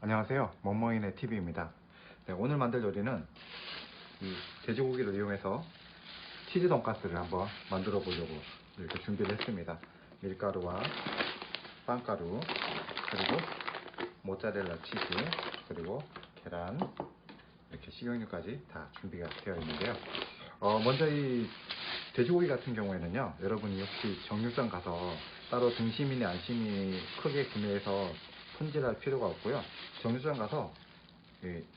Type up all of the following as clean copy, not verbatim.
안녕하세요, 멍멍이네 TV입니다. 네, 오늘 만들 요리는 이 돼지고기를 이용해서 치즈 돈가스를 한번 만들어 보려고 이렇게 준비를 했습니다. 밀가루와 빵가루, 그리고 모짜렐라 치즈, 그리고 계란, 이렇게 식용유까지 다 준비가 되어 있는데요. 먼저 이 돼지고기 같은 경우에는요, 여러분이 혹시 정육점 가서 따로 등심이나 안심이 크게 구매해서 손질할 필요가 없고요. 정육점 가서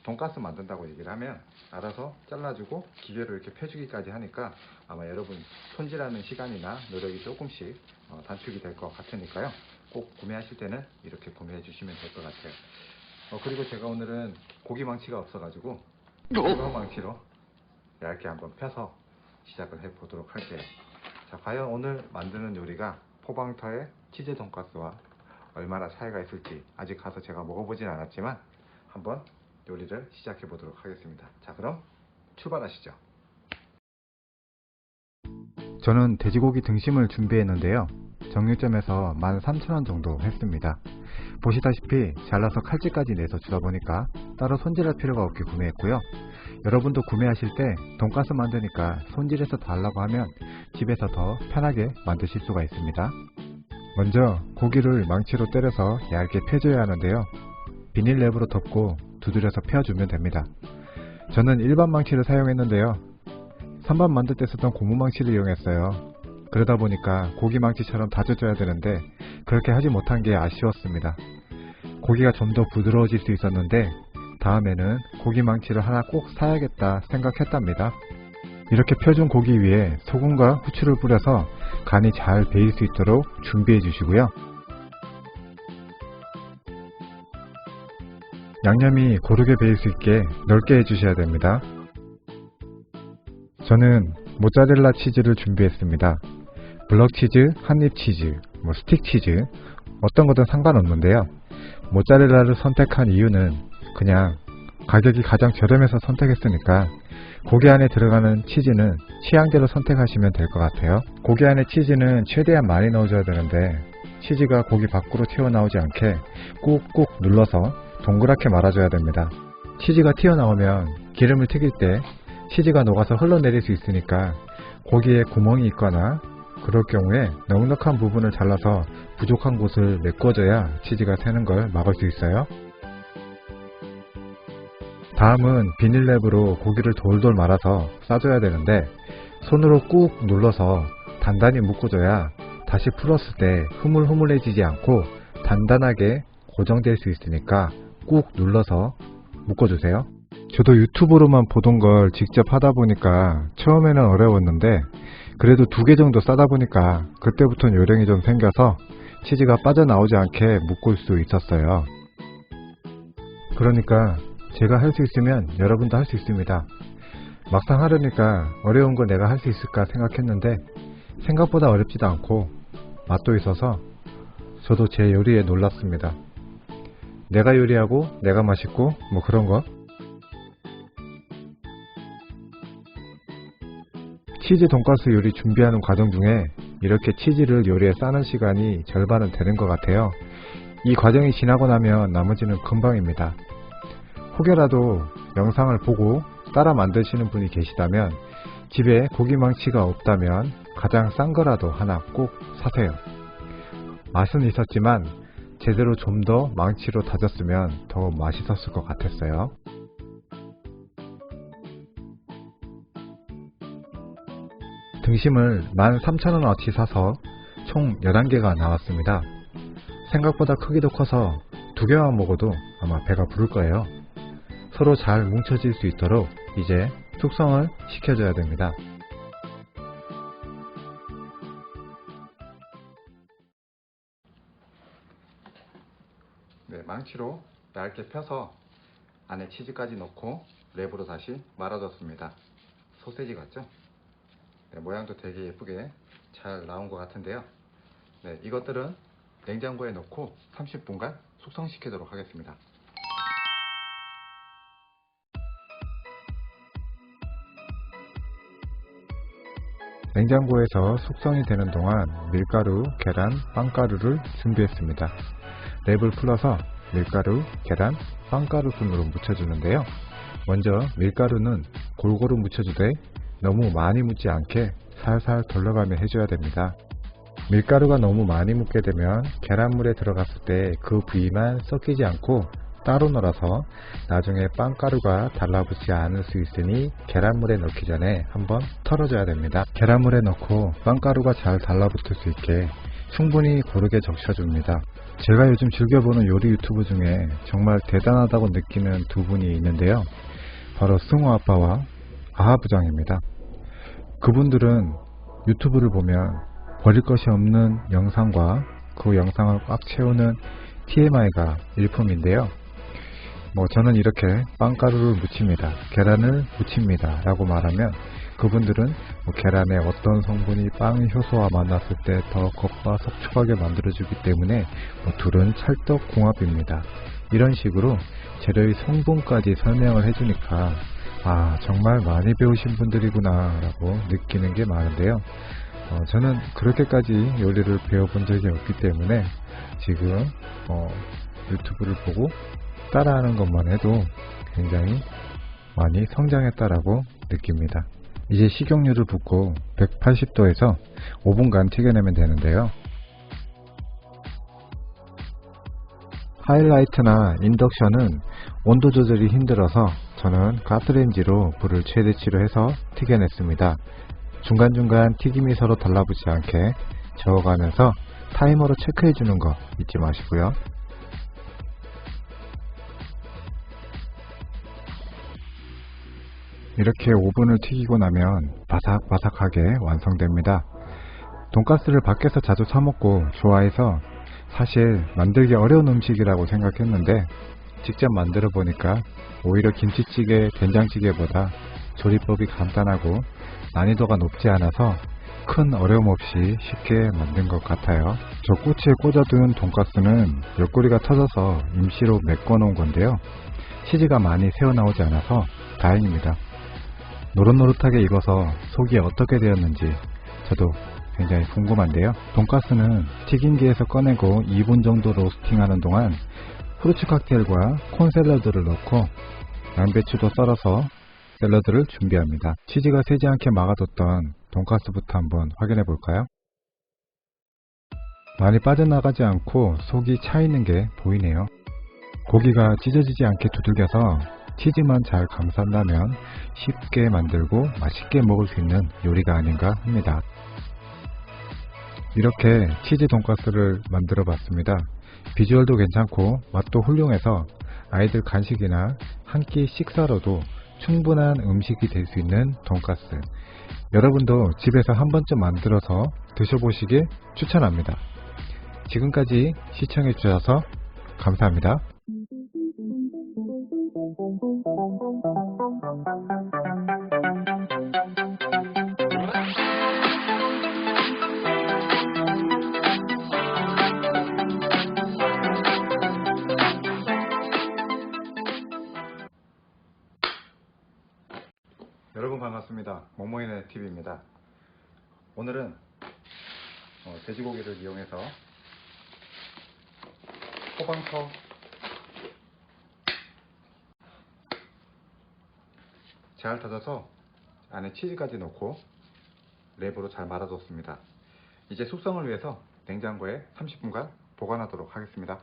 돈가스 만든다고 얘기를 하면 알아서 잘라주고 기계로 이렇게 펴주기까지 하니까 아마 여러분 손질하는 시간이나 노력이 조금씩 단축이 될 것 같으니까요. 꼭 구매하실 때는 이렇게 구매해 주시면 될 것 같아요. 그리고 제가 오늘은 고기 망치가 없어가지고 일반 망치로 얇게 한번 펴서 시작을 해 보도록 할게요. 자, 과연 오늘 만드는 요리가 포방터의 치즈 돈가스와 얼마나 차이가 있을지 아직 가서 제가 먹어보진 않았지만 한번 요리를 시작해 보도록 하겠습니다. 자, 그럼 출발하시죠. 저는 돼지고기 등심을 준비했는데요. 정육점에서 13,000원 정도 했습니다. 보시다시피 잘라서 칼집까지 내서 주다 보니까 따로 손질할 필요가 없게 구매했고요. 여러분도 구매하실 때 돈가스 만드니까 손질해서 달라고 하면 집에서 더 편하게 만드실 수가 있습니다. 먼저 고기를 망치로 때려서 얇게 펴줘야 하는데요. 비닐랩으로 덮고 두드려서 펴주면 됩니다. 저는 일반 망치를 사용했는데요. 선밥 만들 때 쓰던 고무 망치를 이용했어요. 그러다 보니까 고기 망치처럼 다져줘야 되는데 그렇게 하지 못한 게 아쉬웠습니다. 고기가 좀 더 부드러워질 수 있었는데 다음에는 고기 망치를 하나 꼭 사야겠다 생각했답니다. 이렇게 펴준 고기 위에 소금과 후추를 뿌려서 간이 잘 배일 수 있도록 준비해 주시고요. 양념이 고르게 배일 수 있게 넓게 해주셔야 됩니다. 저는 모짜렐라 치즈를 준비했습니다. 블럭치즈, 한입치즈, 스틱치즈 어떤 거든 상관없는데요. 모짜렐라를 선택한 이유는 그냥 가격이 가장 저렴해서 선택했으니까 고기 안에 들어가는 치즈는 취향대로 선택하시면 될 것 같아요. 고기 안에 치즈는 최대한 많이 넣어줘야 되는데 치즈가 고기 밖으로 튀어나오지 않게 꾹꾹 눌러서 동그랗게 말아줘야 됩니다. 치즈가 튀어나오면 기름을 튀길 때 치즈가 녹아서 흘러내릴 수 있으니까 고기에 구멍이 있거나 그럴 경우에 넉넉한 부분을 잘라서 부족한 곳을 메꿔줘야 치즈가 새는 걸 막을 수 있어요. 다음은 비닐랩으로 고기를 돌돌 말아서 싸줘야 되는데 손으로 꾹 눌러서 단단히 묶어줘야 다시 풀었을 때 흐물흐물해지지 않고 단단하게 고정될 수 있으니까 꾹 눌러서 묶어주세요. 저도 유튜브로만 보던 걸 직접 하다 보니까 처음에는 어려웠는데 그래도 2개 정도 싸다 보니까 그때부터는 요령이 좀 생겨서 치즈가 빠져나오지 않게 묶을 수 있었어요. 그러니까 제가 할 수 있으면 여러분도 할 수 있습니다. 막상 하려니까 어려운 걸 내가 할 수 있을까 생각했는데 생각보다 어렵지도 않고 맛도 있어서 저도 제 요리에 놀랐습니다. 내가 요리하고 내가 맛있고 그런 거. 치즈 돈가스 요리 준비하는 과정 중에 이렇게 치즈를 요리에 싸는 시간이 절반은 되는 것 같아요. 이 과정이 지나고 나면 나머지는 금방입니다. 혹여라도 영상을 보고 따라 만드시는 분이 계시다면 집에 고기 망치가 없다면 가장 싼 거라도 하나 꼭 사세요. 맛은 있었지만 제대로 좀 더 망치로 다졌으면 더 맛있었을 것 같았어요. 등심을 13,000원어치 사서 총 11개가 나왔습니다. 생각보다 크기도 커서 2개만 먹어도 아마 배가 부를 거예요. 서로 잘 뭉쳐질 수 있도록 이제 숙성을 시켜줘야 됩니다. 네, 망치로 얇게 펴서 안에 치즈까지 넣고 랩으로 다시 말아줬습니다. 소세지 같죠? 네, 모양도 되게 예쁘게 잘 나온 것 같은데요. 네, 이것들은 냉장고에 넣고 30분간 숙성시키도록 하겠습니다. 냉장고에서 숙성이 되는 동안 밀가루, 계란, 빵가루를 준비했습니다. 랩을 풀어서 밀가루, 계란, 빵가루 순으로 묻혀주는데요. 먼저 밀가루는 골고루 묻혀주되 너무 많이 묻지 않게 살살 돌려가며 해줘야 됩니다. 밀가루가 너무 많이 묻게 되면 계란물에 들어갔을 때 그 부위만 섞이지 않고 따로 놀아서 나중에 빵가루가 달라붙지 않을 수 있으니 계란물에 넣기 전에 한번 털어줘야 됩니다. 계란물에 넣고 빵가루가 잘 달라붙을 수 있게 충분히 고르게 적셔줍니다. 제가 요즘 즐겨보는 요리 유튜브 중에 정말 대단하다고 느끼는 두 분이 있는데요. 바로 승우 아빠와 아하부장입니다. 그분들은 유튜브를 보면 버릴 것이 없는 영상과 그 영상을 꽉 채우는 TMI가 일품인데요. 저는 이렇게 빵가루를 묻힙니다, 계란을 묻힙니다 라고 말하면 그분들은 계란의 어떤 성분이 빵 효소와 만났을 때 더 겉바 속촉하게 만들어주기 때문에 둘은 찰떡궁합입니다. 이런 식으로 재료의 성분까지 설명을 해주니까 정말 많이 배우신 분들이구나 라고 느끼는 게 많은데요. 저는 그렇게까지 요리를 배워본 적이 없기 때문에 지금 유튜브를 보고 따라하는 것만 해도 굉장히 많이 성장했다라고 느낍니다. 이제 식용유를 붓고 180도에서 5분간 튀겨내면 되는데요. 하이라이트나 인덕션은 온도 조절이 힘들어서 저는 가스레인지로 불을 최대치로 해서 튀겨냈습니다. 중간중간 튀김이 서로 달라붙지 않게 저어가면서 타이머로 체크해주는 거 잊지 마시고요. 이렇게 5분을 튀기고 나면 바삭바삭하게 완성됩니다. 돈가스를 밖에서 자주 사 먹고 좋아해서 사실 만들기 어려운 음식이라고 생각했는데 직접 만들어 보니까 오히려 김치찌개, 된장찌개보다 조리법이 간단하고 난이도가 높지 않아서 큰 어려움 없이 쉽게 만든 것 같아요. 저 꼬치에 꽂아둔 돈가스는 옆구리가 터져서 임시로 메꿔 놓은 건데요. 치즈가 많이 새어나오지 않아서 다행입니다. 노릇노릇하게 익어서 속이 어떻게 되었는지 저도 굉장히 궁금한데요. 돈가스는 튀김기에서 꺼내고 2분 정도 로스팅하는 동안 후르츠 칵테일과 콘 샐러드를 넣고 양배추도 썰어서 샐러드를 준비합니다. 치즈가 새지 않게 막아뒀던 돈가스부터 한번 확인해 볼까요? 많이 빠져나가지 않고 속이 차 있는 게 보이네요. 고기가 찢어지지 않게 두들겨서 치즈만 잘 감싼다면 쉽게 만들고 맛있게 먹을 수 있는 요리가 아닌가 합니다. 이렇게 치즈 돈가스를 만들어 봤습니다. 비주얼도 괜찮고 맛도 훌륭해서 아이들 간식이나 한 끼 식사로도 충분한 음식이 될 수 있는 돈가스, 여러분도 집에서 한 번쯤 만들어서 드셔보시길 추천합니다. 지금까지 시청해 주셔서 감사합니다. 여러분 반갑습니다. 모모이네 TV입니다. 오늘은 돼지고기를 이용해서 소방서 잘 다져서 안에 치즈까지 넣고 랩으로 잘 말아줬습니다. 이제 숙성을 위해서 냉장고에 30분간 보관하도록 하겠습니다.